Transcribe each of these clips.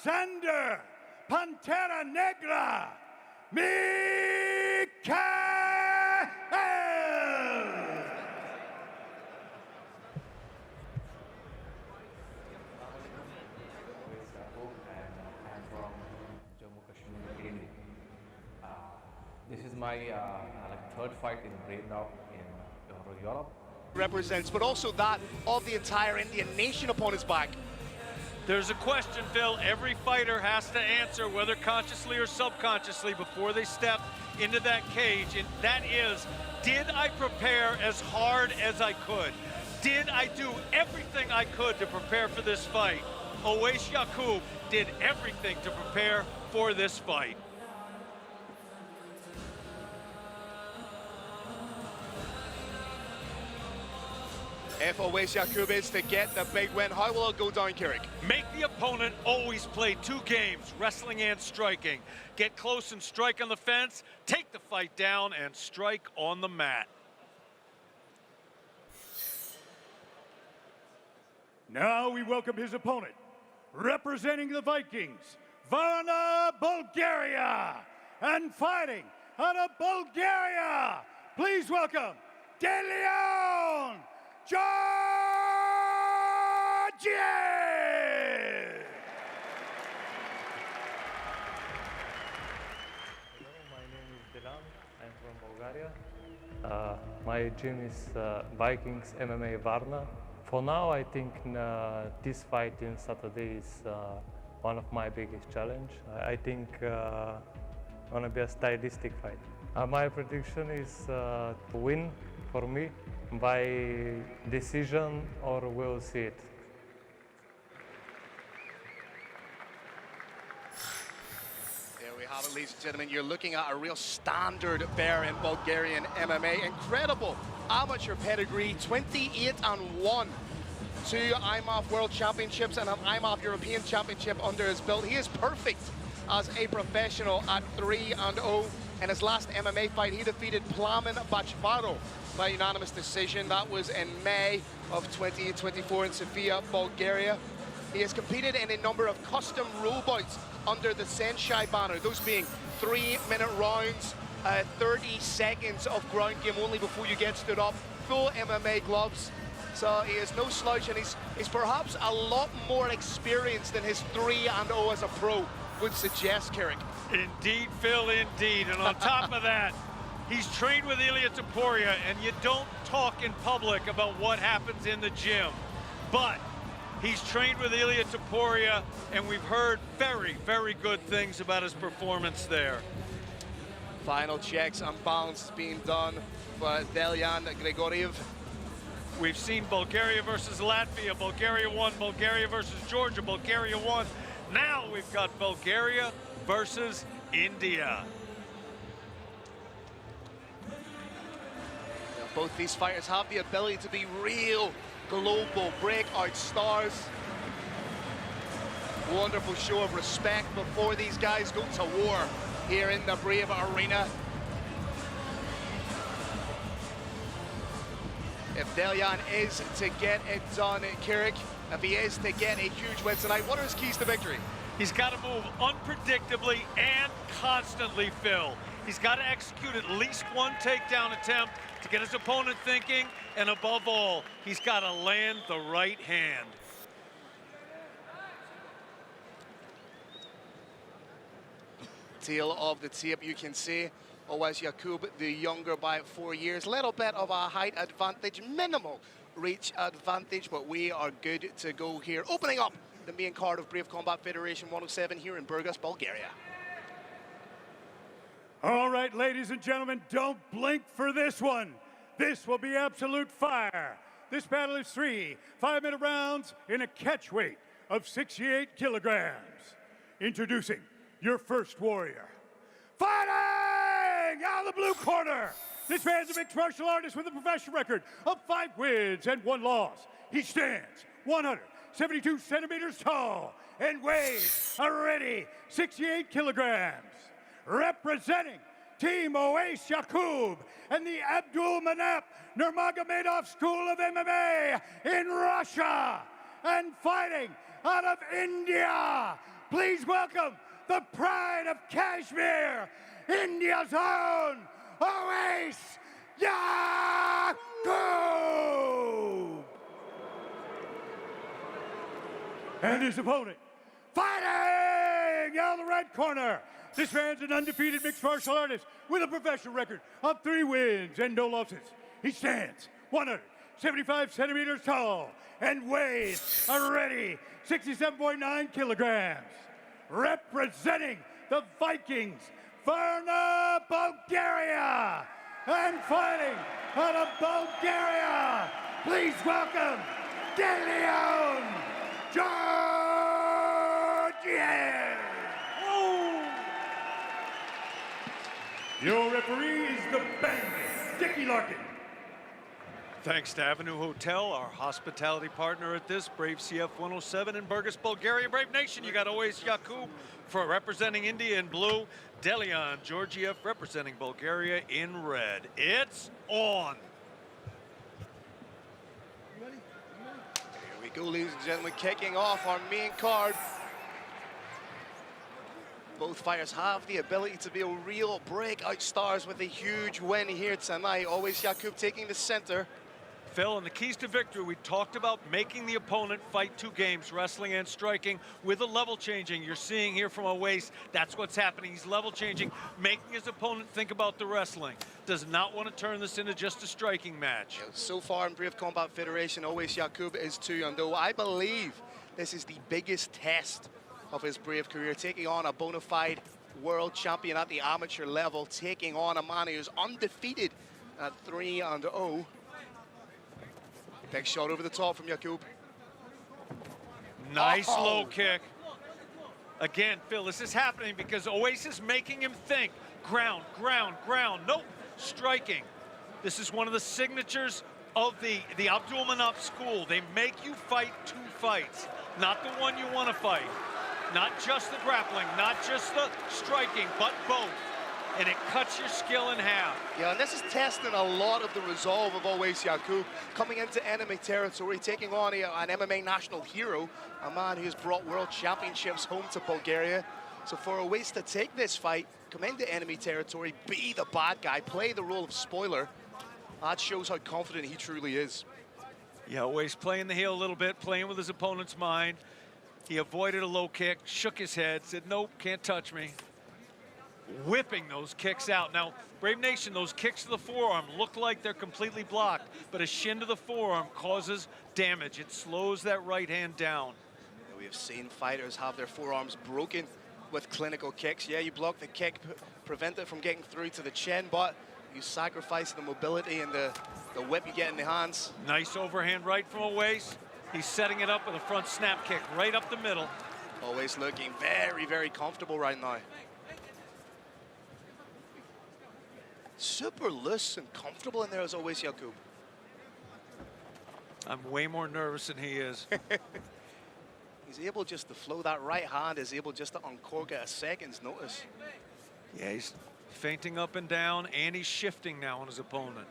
Sander Pantera Negra, Mikael! This is my third fight in Brave now in Europe. Represents, but also that of the entire Indian nation upon his back. There's a question, Phil, every fighter has to answer, whether consciously or subconsciously, before they step into that cage, and that is, did I prepare as hard as I could? Did I do everything I could to prepare for this fight? Owais Yakoob did everything to prepare for this fight. If Owais Yakoob is to get the big win, how will it go down, Kirik? Make the opponent always play two games, wrestling and striking. Get close and strike on the fence, take the fight down, and strike on the mat. Now we welcome his opponent, representing the Vikings, Varna, Bulgaria, and fighting out of Bulgaria, please welcome Delyan, georgive! Hello, my name is Delyan. I'm from Bulgaria. My gym is Vikings MMA Varna. For now, I think this fight in Saturday is one of my biggest challenge. I think gonna be a stylistic fight. My prediction is to win for me by decision, or we'll see it. There we have it, ladies and gentlemen. You're looking at a real standard bear in Bulgarian MMA. Incredible amateur pedigree, 28-1. 2 IMAF World Championships and an IMAF European Championship under his belt. He is perfect as a professional at 3-0. In his last MMA fight, he defeated Plamen Bachvaro by unanimous decision. That was in May of 2024 in Sofia, Bulgaria. He has competed in a number of custom rule bouts under the Senshai banner, those being 3-minute rounds, 30 seconds of ground game only before you get stood up, full MMA gloves. So he is no slouch, and he's perhaps a lot more experienced than his 3-0 as a pro would suggest, Kirik. Indeed, Phil, indeed. And on top of that, he's trained with Ilia Topuria, and you don't talk in public about what happens in the gym. But he's trained with Ilia Topuria, and we've heard very, very good things about his performance there. Final checks and balance being done for Delyan Georgive. We've seen Bulgaria versus Latvia, Bulgaria won, Bulgaria versus Georgia, Bulgaria won. Now we've got Bulgaria versus India. Both these fighters have the ability to be real global breakout stars. Wonderful show of respect before these guys go to war here in the Brave Arena. If Delyan is to get it done, Kirik, if he is to get a huge win tonight, what are his keys to victory? He's got to move unpredictably and constantly, Phil. He's got to execute at least one takedown attempt to get his opponent thinking, and above all, he's got to land the right hand. Tail of the tape, you can see Owais Yakoob, the younger by 4 years. Little bit of a height advantage, minimal reach advantage, but we are good to go here. Opening up the main card of Brave Combat Federation 107 here in Burgas, Bulgaria. All right, ladies and gentlemen, don't blink for this one. This will be absolute fire. This battle is 3 5-minute rounds in a catch weight of 68 kilograms. Introducing your first warrior. Fighting out of the blue corner. This man's a mixed martial artist with a professional record of 5 wins and 1 loss. He stands 172 centimeters tall and weighs a ready 68 kilograms. Representing Team Owais Yakoob and the Abdul Manap Nurmagomedov School of MMA in Russia. And fighting out of India, please welcome the pride of Kashmir, India's own Owais yakoob. And his opponent, fighting out of the red corner. This man's an undefeated mixed martial artist with a professional record of 3 wins and no losses. He stands 175 centimeters tall and weighs a ready 67.9 kilograms. Representing the Vikings, Varna, Bulgaria. And fighting out of Bulgaria, please welcome Delyan, Georgive. Your referee is the Bandit, Dickie Larkin. Thanks to Avenue Hotel, our hospitality partner at this, Brave CF 107 in Burgas, Bulgaria. Brave Nation, you got Owais yakoob for representing India in blue, Delyan Georgiev representing Bulgaria in red. It's on. Here we go, ladies and gentlemen, kicking off our main card. Both fighters have the ability to be real breakout stars with a huge win here tonight. Owais yakoob taking the center. Phil, and the keys to victory, we talked about making the opponent fight 2 games, wrestling and striking, with a level changing. You're seeing here from Owais, that's what's happening. He's level changing, making his opponent think about the wrestling. Does not want to turn this into just a striking match. So far in Brave Combat Federation, Owais yakoob is 2-0. I believe this is the biggest test of his Brave career, taking on a bona fide world champion at the amateur level, taking on a man who's undefeated at 3-0. Big shot over the top from yakoob. Nice low kick. Again, Phil, this is happening because Owais is making him think. Ground, ground, ground. Nope, striking. This is one of the signatures of the Abdul Manap school. They make you fight 2 fights, not the one you want to fight. Not just the grappling, not just the striking, but both. And it cuts your skill in half. Yeah, and this is testing a lot of the resolve of Owais yakoob, coming into enemy territory, taking on an MMA national hero, a man who's brought world championships home to Bulgaria. So for Owais to take this fight, come into enemy territory, be the bad guy, play the role of spoiler, that shows how confident he truly is. Yeah, Owais playing the heel a little bit, playing with his opponent's mind. He avoided a low kick, shook his head, said, nope, can't touch me. Whipping those kicks out. Now, Brave Nation, those kicks to the forearm look like they're completely blocked, but a shin to the forearm causes damage. It slows that right hand down. We have seen fighters have their forearms broken with clinical kicks. Yeah, you block the kick, prevent it from getting through to the chin, but you sacrifice the mobility and the whip you get in the hands. Nice overhand right from Owais. He's setting it up with a front snap kick right up the middle. Owais looking very, very comfortable right now. Super loose and comfortable in there as Owais yakoob. I'm way more nervous than he is. He's able just to flow that right hand, is able just to uncork at a second's notice. Yeah, he's feinting up and down, and he's shifting now on his opponent.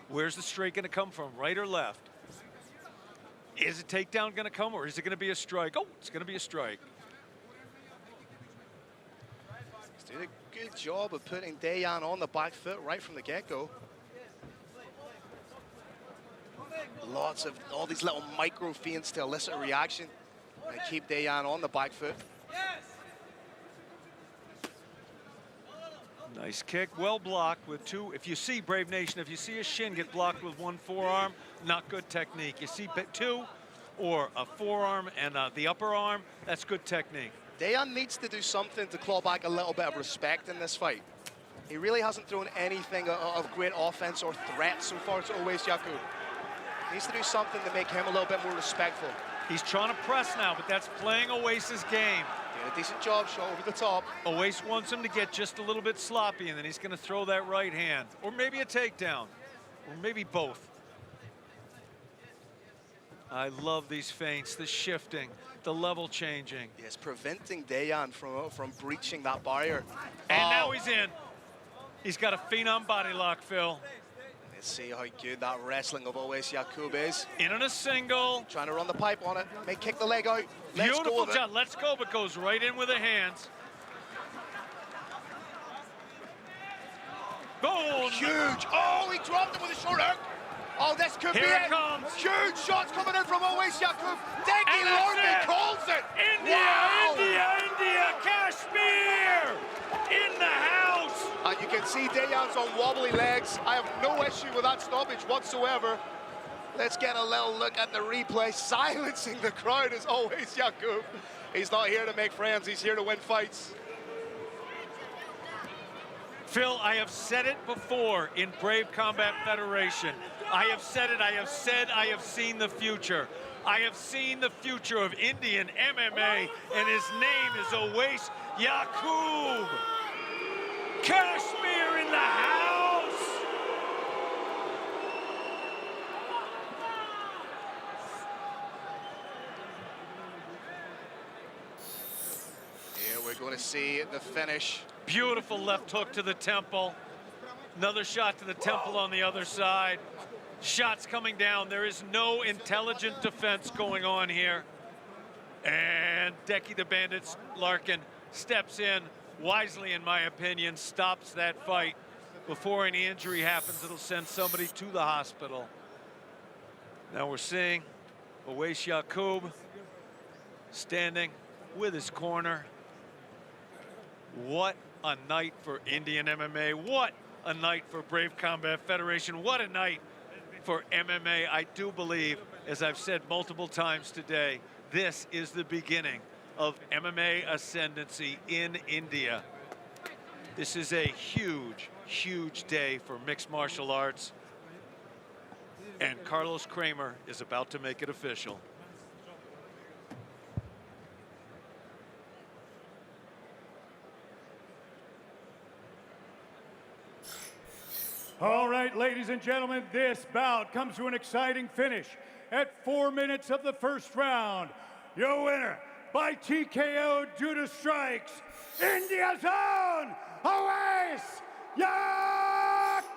Where's the straight going to come from, right or left? Is a takedown going to come, or is it going to be a strike? Oh, it's going to be a strike. He's doing a good job of putting Delyan on the back foot right from the get-go. Lots of all these little micro feints to elicit a reaction and keep Delyan on the back foot. Nice kick, well blocked with 2. If you see, Brave Nation, if you see a shin get blocked with 1 forearm, not good technique. You see 2 or a forearm and the upper arm, that's good technique. Delyan needs to do something to claw back a little bit of respect in this fight. He really hasn't thrown anything of great offense or threat so far to Owais yakoob. He needs to do something to make him a little bit more respectful. He's trying to press now, but that's playing Owais's game. Doing a decent job, shot over the top. Owais wants him to get just a little bit sloppy, and then he's going to throw that right hand. Or maybe a takedown. Or maybe both. I love these feints, the shifting, the level changing. Yes, preventing Delyan from breaching that barrier. And now he's in. He's got a phenom body lock, Phil. Let's see how good that wrestling of Owais yakoob is. In on a single. Trying to run the pipe on it. May kick the leg out. Beautiful job. Let's go, but goes right in with the hands. Boom! Huge. Oh, he dropped him with a short hook. Oh, this could Here be it it. comes. Huge shots coming in from Owais, yakoob. Dekki And that's Lorne it. calls it. India, Wow. India, Kashmir in the house. And you can see Delyan's on wobbly legs. I have no issue with that stoppage whatsoever. Let's get a little look at the replay. Silencing the crowd is Owais, yakoob. He's not here to make friends. He's here to win fights. Phil, I have said it before in Brave Combat Federation. I have said it, I have said I have seen the future. I have seen the future of Indian MMA, and his name is Owais yakoob. Kashmir in the house. Here we're going to see the finish. Beautiful left hook to the temple. Another shot to the temple on the other side. Shots coming down. There is no intelligent defense going on here. And Dekki the Bandit Larkin steps in wisely, in my opinion, stops that fight before any injury happens. It'll send somebody to the hospital. Now we're seeing Owais yakoob standing with his corner. What a night for Indian MMA. What a night for Brave Combat Federation. What a night for MMA. I do believe, as I've said multiple times today, this is the beginning of MMA ascendancy in India. This is a huge, huge day for mixed martial arts. And Carlos Kramer is about to make it official. All right, ladies and gentlemen, this bout comes to an exciting finish at 4 minutes of the first round. Your winner by TKO due to strikes, India's own Owais yakoob.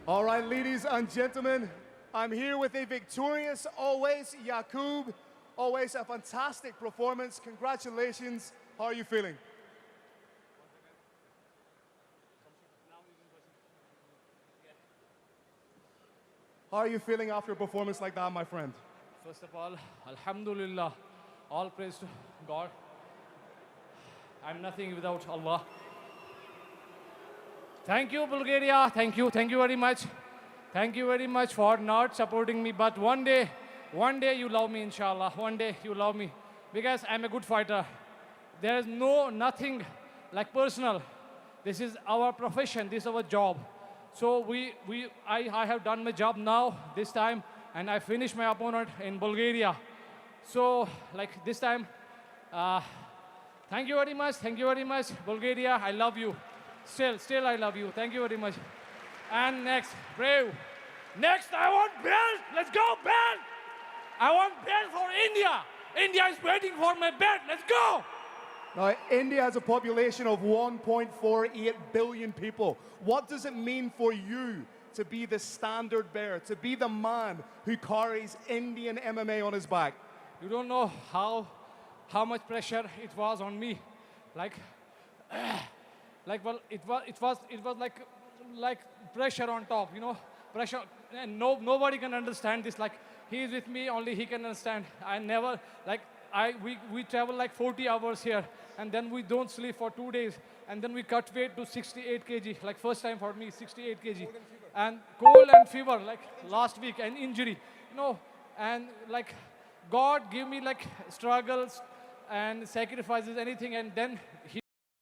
All right, ladies and gentlemen, I'm here with a victorious Owais yakoob. Owais, a fantastic performance. Congratulations. How are you feeling? How are you feeling after a performance like that, my friend? First of all, Alhamdulillah, all praise to God. I'm nothing without Allah. Thank you, Bulgaria. Thank you very much. Thank you very much for not supporting me. But one day you love me, inshallah. One day you love me because I'm a good fighter. There is nothing like personal. This is our profession. This is our job. So I have done my job now this time, and I finished my opponent in Bulgaria. So like this time, thank you very much. Thank you very much, Bulgaria. I love you. Still I love you. Thank you very much. And next, Brave. Next, I want belt. Let's go, belt. I want belt for India. India is waiting for my belt. Let's go. Now, India has a population of 1.48 billion people. What does it mean for you to be the standard bearer, to be the man who carries Indian MMA on his back? You don't know how much pressure it was on me. Well, it was like pressure on top, you know, pressure, and nobody can understand this. Like, he is with me, only he can understand. I never, like, we travel like 40 hours here, and then we don't sleep for 2 days, and then we cut weight to 68 kg, like first time for me, 68 kg, and cold and fever, like last week, and injury, you know, and like God give me like struggles and sacrifices, anything, and then he